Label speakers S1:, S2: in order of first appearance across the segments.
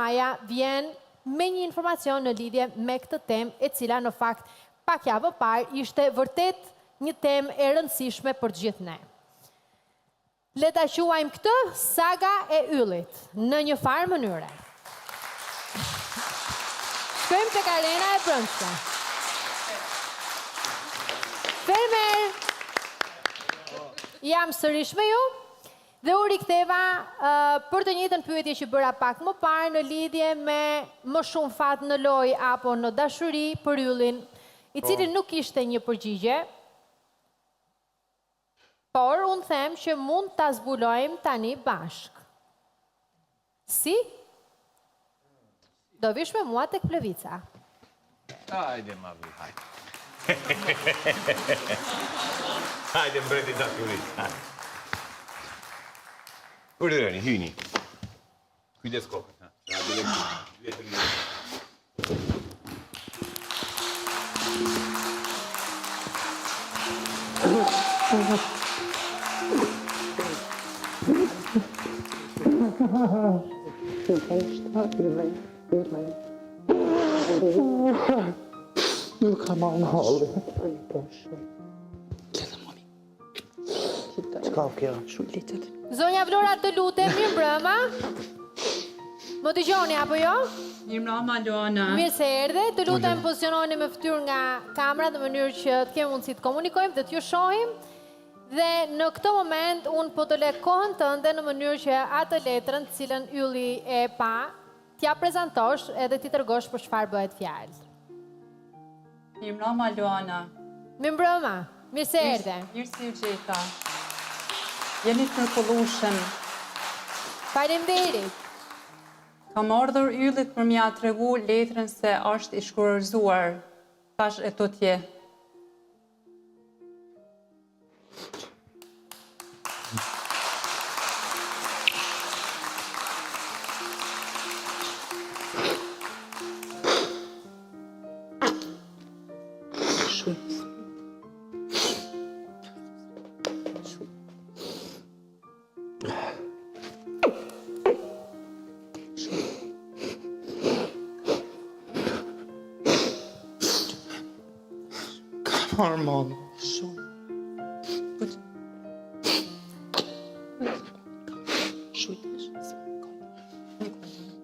S1: Maja vjen me një informacion në lidhje me këtë temë, e cila në fakt pak javë parë ishte vërtet një temë e rëndësishme për gjithë ne. Le ta quajmë këtë saga e yllit në një farë mënyre. Shkojmë tek arena e brendshme. Fermer, jam sërish me ju. Dhe u riktheva për të njëjtën pyetje që bëra pak më parë në lidhje me më shumë fat në lojë apo në dashuri për yllin, i cili nuk ishte një përgjigje, por unë them që mund ta zbulojmë tani bashk. Si? Do vish me mua tek Plevica.
S2: Hajde, mami, hajde. Hajde, mbreti dashurit, hajde. Urdhëroni, hyni. Kujdes kokën, ha. Letër një.
S3: Nuk ka marrë në halë. Qka kjo? Shumë litët.
S1: Zonja Vlora, të lutem, mirë mbrëma. Më dëgjoni apo jo?
S4: Mirë mbrëma, Luana.
S1: Mirë se erdhe. Të lutem poziciononi me fytyrë nga kamera në mënyrë që të kemi mundësi të komunikojmë dhe t'ju shohim. Dhe në këtë moment unë po të lë kohën tënde në mënyrë që atë letrën, të cilën ylli e pa, t'ja prezantosh edhe ti tregosh për çfarë bëhet fjalë.
S4: Mirë mbrëma, Luana.
S1: Mirë mbrëma. Mirë se erdhe.
S4: Mirë si u gjeta. Jeni të mrekullueshëm.
S1: Faleminderit.
S4: Kam ardhur yllit për m'ja tregu letrën se është i shkurorzuar. Tash e tutje.
S3: Armand, shumë.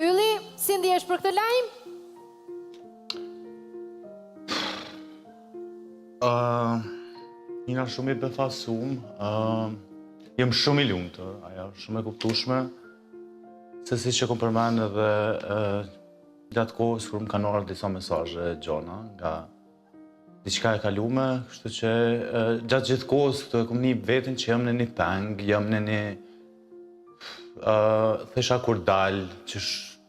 S1: Ylli, si ndihesh për këtë lajm?
S3: Jena shumë i befasum. Jem shumë i lumtur, ajo shumë e kuptueshme. Se si që kom përmend edhe gjatë kohës kur më kanë ardhur disa mesazhe gjona nga diçka e kalume, kështu që gjatë gjithë kohës këtu e kom njih veten që jam në një peng, jam në një thesha kur dal, që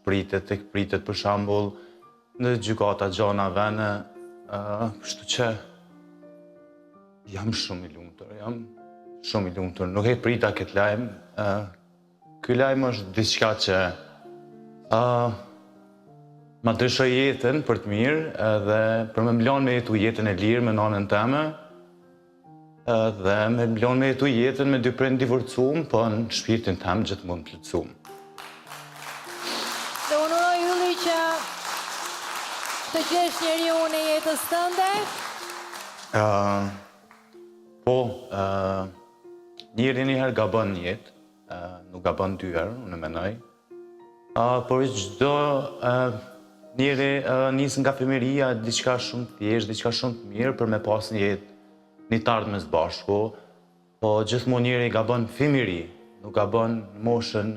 S3: pritet për shembull në gjykata gjona vene, kështu që jam shumë i lumtur, Nuk e prita këtë lajm. Ky lajm është diçka që ma ndryshoj jetën për të mirë dhe për me mblon me jetu jetën e lirë me nanën teme dhe me mblon me jetu jetën me dy prind divorcum, po në shpirtin tem gjithmonë plotësum.
S1: Dhe unë uroj ylli që të gjesh njeriu në jetës tënde.
S3: Po, njëri njëherë gabon në jetë, nuk gabon dy herë, unë e menoj. Por çdo njëri nisë nga fëmijëria diçka shumë thjesht, diçka shumë të mirë për me pas një jetë, një të ardhmes bashku, po gjithmonë njëri gabon fëmijëri, nuk gabon moshën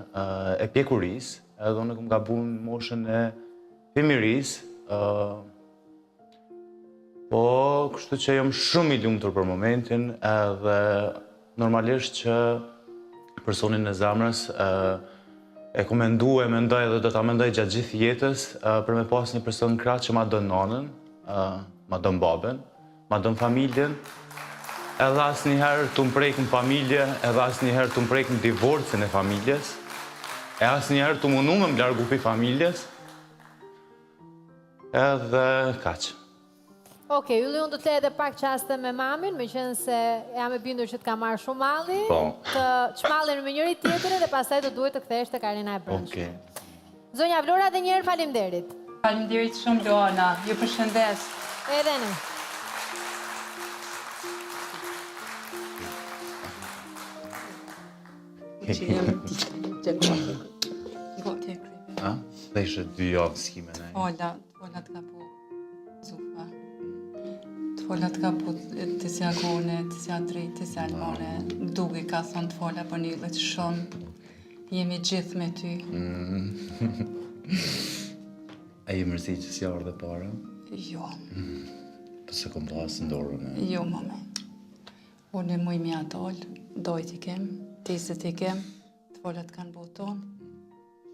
S3: e pjekurisë, edhe unë kam gabuar në moshën e fëmijërisë. Po, kështu që jam shumë i lumtur për momentin, edhe normalisht që personin e zemrës e ku mendoj edhe do ta mendoj gjatë gjithë jetës për me pas një person krah që ma dën nanën, ma dën babën, ma dën familjen, edhe asnjëherë të mprek në familje, edhe asnjëherë të mprek në divorcin e familjes, e asnjëherë të mundu me largu pi familjes, edhe kaq.
S1: Okej, ylli unë do të le edhe pak qaste me mamin, me qenë se jam e bindur që të ka marrë shumë malli, të çmallen me njëri tjetrin dhe pastaj do duhet të kthehesh tek arena e brendshme. Zonja Vlora dhe njerë faleminderit.
S4: Faleminderit shumë Luana, ju përshëndes.
S1: Edhe ne.
S3: A? Dhe ishe 2 javë s'kime ne.
S4: Fola t'ka po zufa. T'fola t'ka po të si agone, të si drejt, të si almone. Duke ka thonë t'fola për njëllet shumë. Jemi gjithë me ty.
S3: A i mërzi që si ardhe para?
S4: Jo,
S3: Po se kom pasë ndorën e...
S4: jo mame. Unë muj mi atol, dojt i kem, tiset i kem, t'fola t'kanë boton.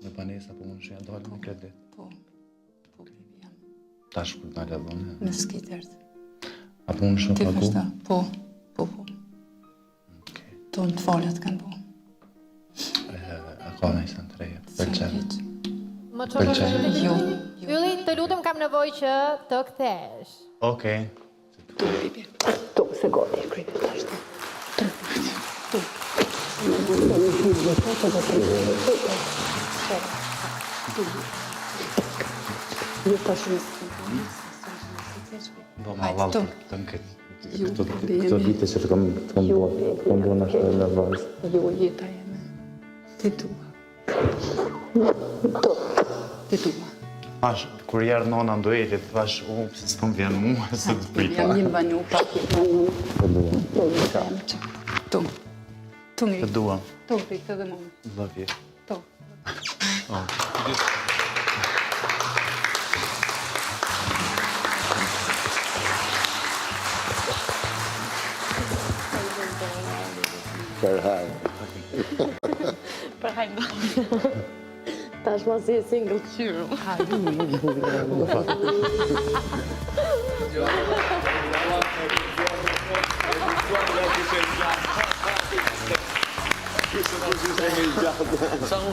S3: Në panesa po unë shëja dalë me kredit.
S4: Po, Vivian.
S3: Tash kur t'na ledhone.
S4: Me skitert.
S3: Apo unë shumë
S4: Ti
S3: pagu?
S4: përshta? Po.
S3: Okej.
S4: Tonë t'fola t'kanë bo.
S3: A ka në isën të reja? Pëlqen.
S1: Më çon
S4: Jo.
S1: Ylli, të lutem kam nevojë që të kthesh.
S3: Okej.
S5: Tu, se godi e krypë të ashtë. Ju të shumë.
S3: Bo ma
S4: Hajde,
S3: valë
S4: tu.
S3: të në këtë.
S5: Ju,
S3: Këto
S5: bene.
S3: dite që të kam bo në shtë në vazë.
S5: Ju, jeta jeme. Ti tua. Ti tua.
S3: Pash, kur jarë nona ndojetit, pash, se s'kom vjen mu, se të prita.
S5: Jam një banju, pak një banju. Tu. Tu
S3: Të
S5: ngritë.
S3: dua.
S5: Tu ngritë edhe më.
S3: Love you.
S5: Tu. Për hajnë. Tash ma si e single qyru.
S2: Sa